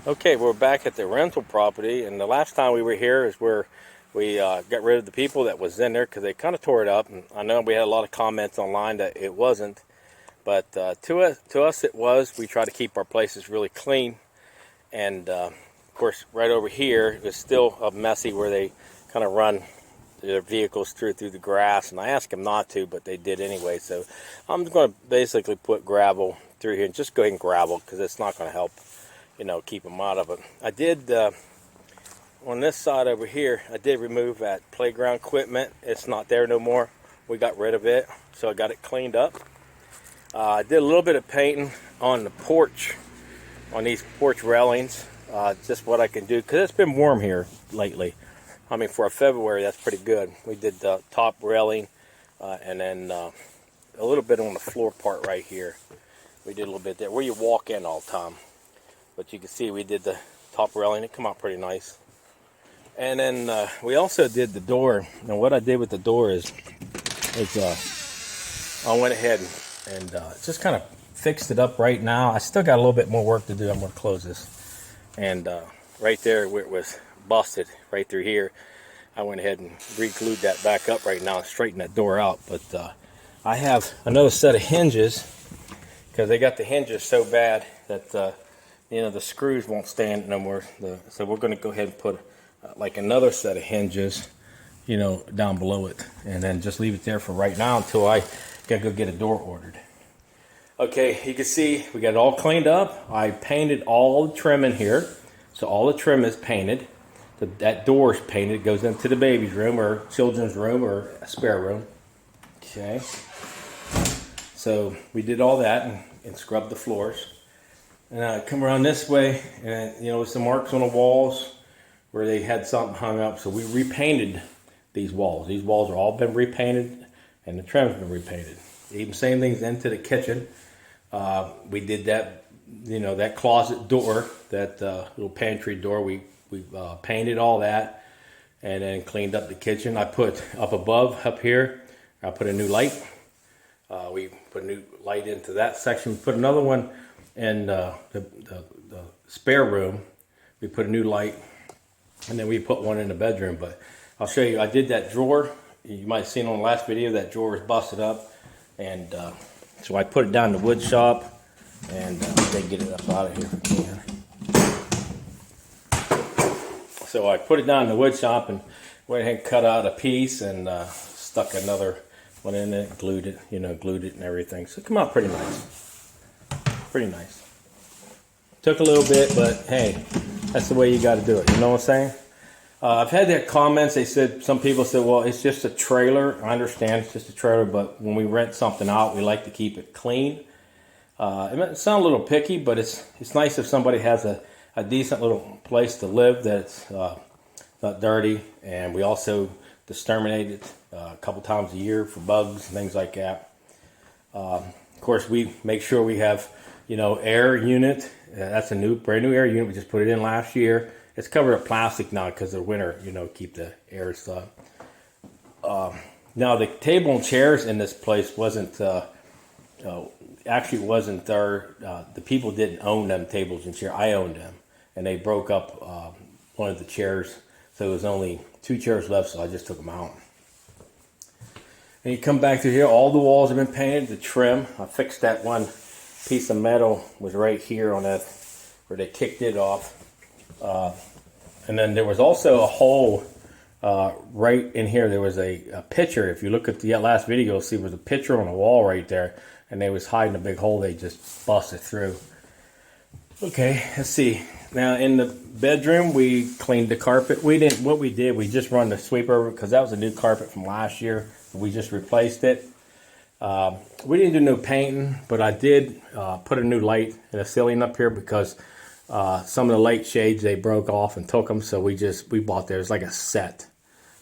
Okay, we're back at the rental property, and the last time we were here is where we got rid of the people that was in there because they kind of tore it up. And I know we had a lot of comments online that it wasn't, but to us it was. We try to keep our places really clean, and of course, right over here is still messy where they kind of run their vehicles through the grass, and I asked them not to, but they did anyway. So I'm going to basically put gravel through here and just go ahead and gravel because it's not going to help, keep them out of it. I did, on this side over here, I did remove that playground equipment. It's not there no more. We got rid of it, so I got it cleaned up. I did a little bit of painting on the porch, on these porch railings, just what I can do, because it's been warm here lately. I mean, for a February, that's pretty good. We did the top railing, and then a little bit on the floor part right here. We did a little bit there, where you walk in all the time. But you can see we did the top railing. It came out pretty nice. And then we also did the door. And what I did with the door is I went ahead and just kind of fixed it up right now. I still got a little bit more work to do. I'm going to close this. And right there where it was busted, right through here, I went ahead and re-glued that back up right now and straightened that door out. But I have another set of hinges because they got the hinges so bad that the screws won't stand no more. So we're going to go ahead and put like another set of hinges, down below it, and then just leave it there for right now until I gotta go get a door ordered. Okay, you can see we got it all cleaned up. I painted all the trim in here, so all the trim is painted. That door is painted. It goes into the baby's room or children's room or a spare room. Okay, so we did all that and scrubbed the floors. And I come around this way, and some marks on the walls where they had something hung up. So we repainted these walls. These walls are all been repainted, and the trim's been repainted. Even same things into the kitchen. We did that, that closet door, that little pantry door. We painted all that, and then cleaned up the kitchen. I put up here. I put a new light. We put a new light into that section. We put another one in the spare room. We put a new light, and then we put one in the bedroom. But I'll show you. I did that drawer. You might have seen on the last video that drawer is busted up, and so I put it down in the wood shop, and they get it up out of here if I can. So I put it down in the wood shop and went ahead and cut out a piece and stuck another one in it, glued it and everything. So it came out pretty nice. Pretty nice. Took a little bit, but hey, that's the way you got to do it. You know what I'm saying? I've had that comments. Some people said, well, it's just a trailer. I understand it's just a trailer, but when we rent something out, we like to keep it clean. It might sound a little picky, but it's nice if somebody has a decent little place to live that's not dirty. And we also exterminate it a couple times a year for bugs and things like that. Of course, we make sure we have, air unit. That's a brand new air unit. We just put it in last year. It's covered with plastic now because of winter, keep the air stuff. Now the table and chairs in this place wasn't the people didn't own them tables and chairs. I owned them, and they broke up one of the chairs, so there was only 2 chairs left, so I just took them out. And you come back through here, all the walls have been painted. The trim, I fixed that one piece of metal was right here on that where they kicked it off. And then there was also a hole right in here. There was a picture. If you look at the last video, you'll see there was a picture on the wall right there, and they was hiding a big hole. They just busted through. Okay, let's see. Now in the bedroom, we cleaned the carpet. We just run the sweep over because that was a new carpet from last year. We just replaced it. We didn't do no painting, but I did put a new light in the ceiling up here because some of the light shades they broke off and took them, so we bought those like a set.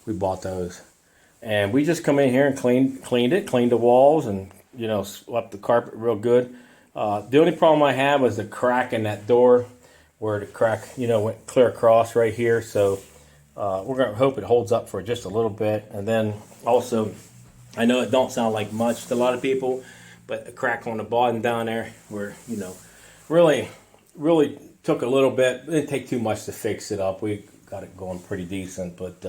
We bought those, and we just come in here and cleaned the walls, and swept the carpet real good. The only problem I had was the crack in that door, where the crack went clear across right here. So we're gonna hope it holds up for just a little bit, and then also, I know it don't sound like much to a lot of people, but the crack on the bottom down there, where really took a little bit. It didn't take too much to fix it up. We got it going pretty decent, but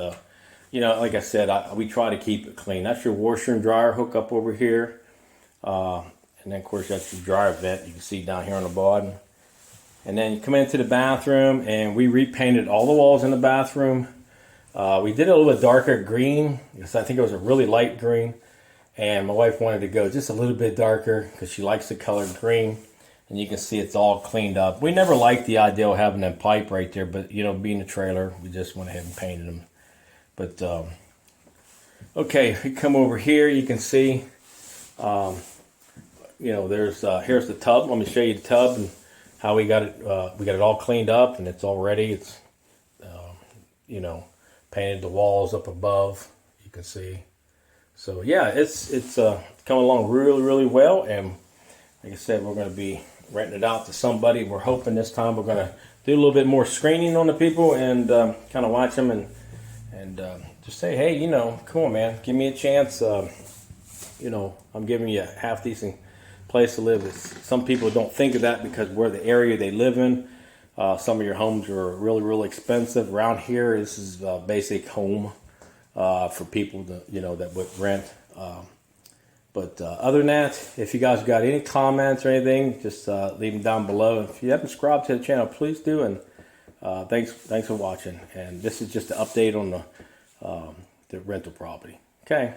you know, like I said, we try to keep it clean. That's your washer and dryer hookup over here, and then of course that's your dryer vent. You can see down here on the bottom. And then you come into the bathroom, and we repainted all the walls in the bathroom. We did it a little bit darker green because I think it was a really light green, and my wife wanted to go just a little bit darker because she likes the color green. And you can see it's all cleaned up. We never liked the idea of having that pipe right there, but you know, being a trailer, we just went ahead and painted them. But okay, if you come over here, you can see, you know, there's here's the tub. Let me show you the tub and how we got it. We got it all cleaned up, and it's all ready. It's you know, painted the walls up above. You can see. So yeah, it's coming along really well, and like I said, we're going to be renting it out to somebody. We're hoping this time we're going to do a little bit more screening on the people and kind of watch them and just say, hey, you know, come on, man, give me a chance. You know, I'm giving you a half decent place to live. Some people don't think of that because we're the area they live in. Some of your homes are really expensive. Around here, this is a basic home for people that, you know, that would rent. But other than that, if you guys got any comments or anything, just leave them down below. If you haven't subscribed to the channel, please do. And thanks for watching. And this is just an update on the rental property. Okay.